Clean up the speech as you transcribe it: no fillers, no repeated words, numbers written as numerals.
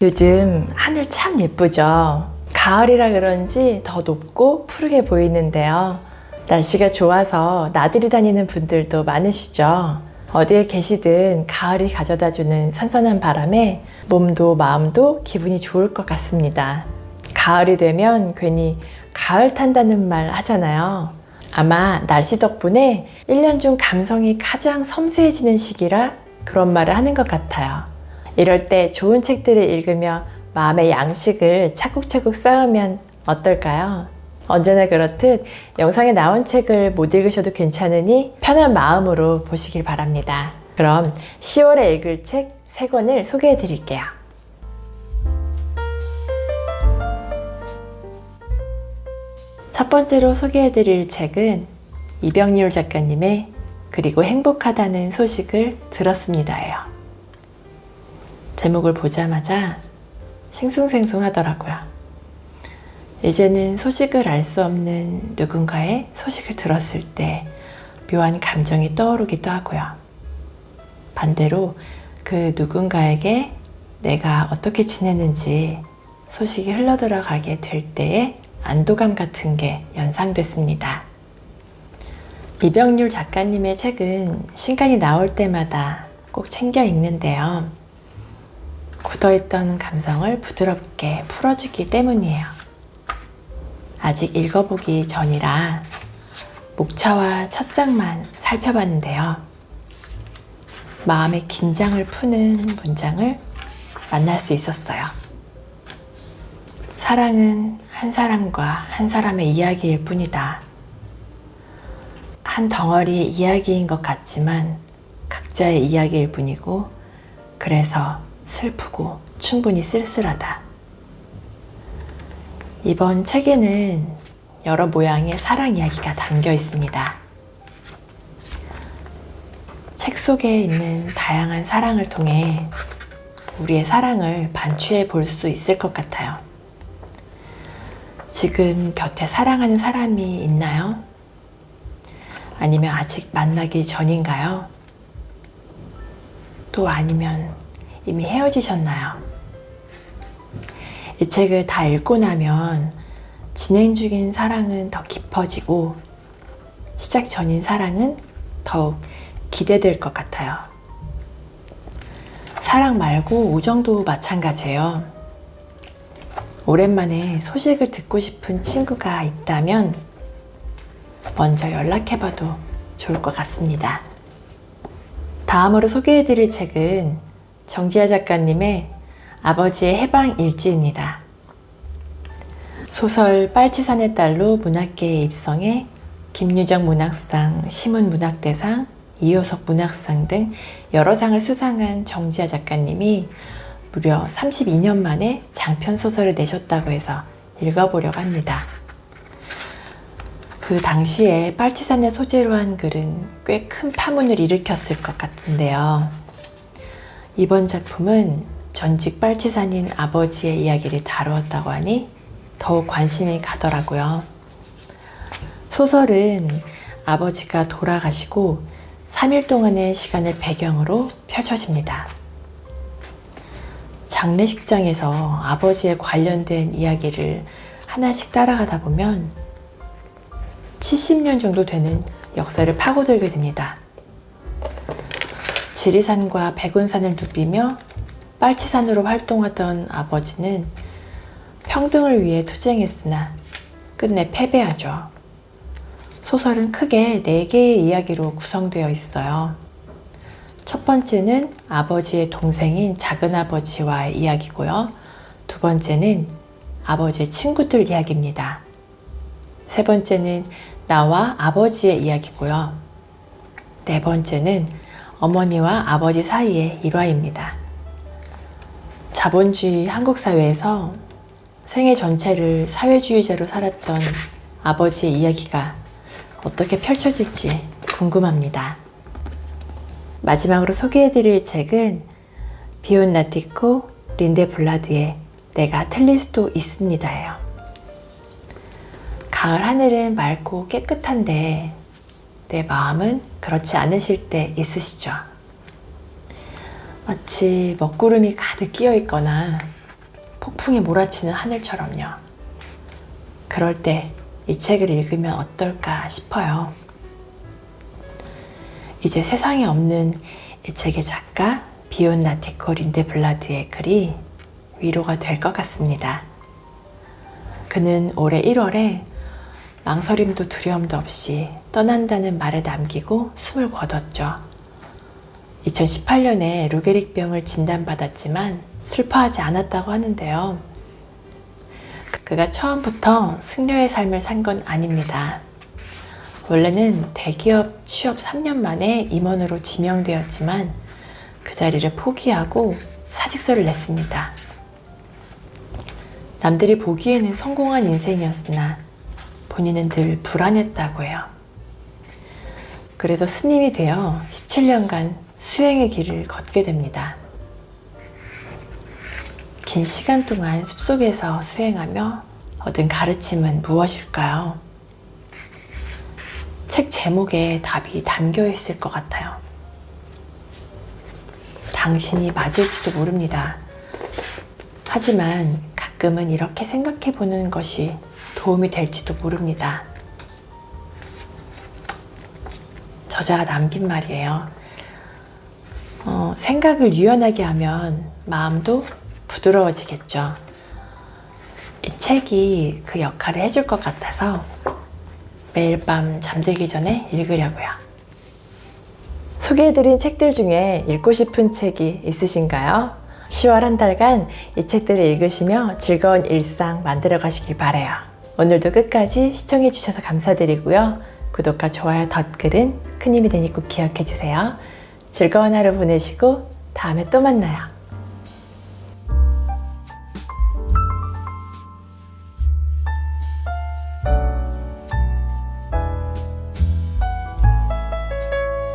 요즘 하늘 참 예쁘죠? 가을이라 그런지 더 높고 푸르게 보이는데요. 날씨가 좋아서 나들이 다니는 분들도 많으시죠? 어디에 계시든 가을이 가져다주는 선선한 바람에 몸도 마음도 기분이 좋을 것 같습니다. 가을이 되면 괜히 가을 탄다는 말 하잖아요. 아마 날씨 덕분에 1년 중 감성이 가장 섬세해지는 시기라 그런 말을 하는 것 같아요. 이럴 때 좋은 책들을 읽으며 마음의 양식을 차곡차곡 쌓으면 어떨까요? 언제나 그렇듯 영상에 나온 책을 못 읽으셔도 괜찮으니 편한 마음으로 보시길 바랍니다. 그럼 10월에 읽을 책 3권을 소개해 드릴게요. 첫 번째로 소개해 드릴 책은 이병률 작가님의 그리고 행복하다는 소식을 들었습니다예요. 제목을 보자마자 싱숭생숭하더라고요. 이제는 소식을 알 수 없는 누군가의 소식을 들었을 때 묘한 감정이 떠오르기도 하고요. 반대로 그 누군가에게 내가 어떻게 지내는지 소식이 흘러들어가게 될 때의 안도감 같은 게 연상됐습니다. 이병률 작가님의 책은 신간이 나올 때마다 꼭 챙겨 읽는데요. 굳어있던 감성을 부드럽게 풀어주기 때문이에요. 아직 읽어보기 전이라 목차와 첫 장만 살펴봤는데요. 마음의 긴장을 푸는 문장을 만날 수 있었어요. 사랑은 한 사람과 한 사람의 이야기일 뿐이다. 한 덩어리의 이야기인 것 같지만 각자의 이야기일 뿐이고 그래서 슬프고 충분히 쓸쓸하다. 이번 책에는 여러 모양의 사랑 이야기가 담겨 있습니다. 책 속에 있는 다양한 사랑을 통해 우리의 사랑을 반추해 볼 수 있을 것 같아요. 지금 곁에 사랑하는 사람이 있나요? 아니면 아직 만나기 전인가요? 또 아니면 이미 헤어지셨나요? 이 책을 다 읽고 나면 진행 중인 사랑은 더 깊어지고 시작 전인 사랑은 더욱 기대될 것 같아요. 사랑 말고 우정도 마찬가지예요. 오랜만에 소식을 듣고 싶은 친구가 있다면 먼저 연락해봐도 좋을 것 같습니다. 다음으로 소개해드릴 책은 정지아 작가님의 아버지의 해방 일지입니다. 소설 빨치산의 딸로 문학계에 입성해 김유정 문학상, 시문문학대상, 이효석 문학상 등 여러 상을 수상한 정지아 작가님이 무려 32년 만에 장편 소설을 내셨다고 해서 읽어보려고 합니다. 그 당시에 빨치산을 소재로 한 글은 꽤 큰 파문을 일으켰을 것 같은데요. 이번 작품은 전직 빨치산인 아버지의 이야기를 다루었다고 하니 더욱 관심이 가더라고요. 소설은 아버지가 돌아가시고 3일 동안의 시간을 배경으로 펼쳐집니다. 장례식장에서 아버지에 관련된 이야기를 하나씩 따라가다 보면 70년 정도 되는 역사를 파고들게 됩니다. 지리산과 백운산을 누비며 빨치산으로 활동하던 아버지는 평등을 위해 투쟁했으나 끝내 패배하죠. 소설은 크게 4개의 이야기로 구성되어 있어요. 첫 번째는 아버지의 동생인 작은아버지와의 이야기고요. 두 번째는 아버지의 친구들 이야기입니다. 세 번째는 나와 아버지의 이야기고요. 네 번째는 어머니와 아버지 사이의 일화입니다. 자본주의 한국 사회에서 생애 전체를 사회주의자로 살았던 아버지의 이야기가 어떻게 펼쳐질지 궁금합니다. 마지막으로 소개해드릴 책은 비온 나티코 린데 블라드의 내가 틀릴 수도 있습니다예요. 가을 하늘은 맑고 깨끗한데 내 마음은 그렇지 않으실 때 있으시죠? 마치 먹구름이 가득 끼어 있거나 폭풍이 몰아치는 하늘처럼요. 그럴 때 이 책을 읽으면 어떨까 싶어요. 이제 세상에 없는 이 책의 작가 비온 나티코 린데블라드의 글이 위로가 될 것 같습니다. 그는 올해 1월에 망설임도 두려움도 없이 떠난다는 말을 남기고 숨을 거뒀죠. 2018년에 루게릭병을 진단받았지만 슬퍼하지 않았다고 하는데요. 그가 처음부터 승려의 삶을 산 건 아닙니다. 원래는 대기업 취업 3년 만에 임원으로 지명되었지만 그 자리를 포기하고 사직서를 냈습니다. 남들이 보기에는 성공한 인생이었으나 본인은 늘 불안했다고 해요. 그래서 스님이 되어 17년간 수행의 길을 걷게 됩니다. 긴 시간 동안 숲속에서 수행하며 얻은 가르침은 무엇일까요? 책 제목에 답이 담겨 있을 것 같아요. 당신이 맞을지도 모릅니다. 하지만 가끔은 이렇게 생각해 보는 것이 도움이 될지도 모릅니다. 저자가 남긴 말이에요. 생각을 유연하게 하면 마음도 부드러워지겠죠. 이 책이 그 역할을 해줄 것 같아서 매일 밤 잠들기 전에 읽으려고요. 소개해드린 책들 중에 읽고 싶은 책이 있으신가요? 10월 한 달간 이 책들을 읽으시며 즐거운 일상 만들어 가시길 바라요. 오늘도 끝까지 시청해주셔서 감사드리고요. 구독과 좋아요, 덧글은 큰 힘이 되니 꼭 기억해주세요. 즐거운 하루 보내시고 다음에 또 만나요.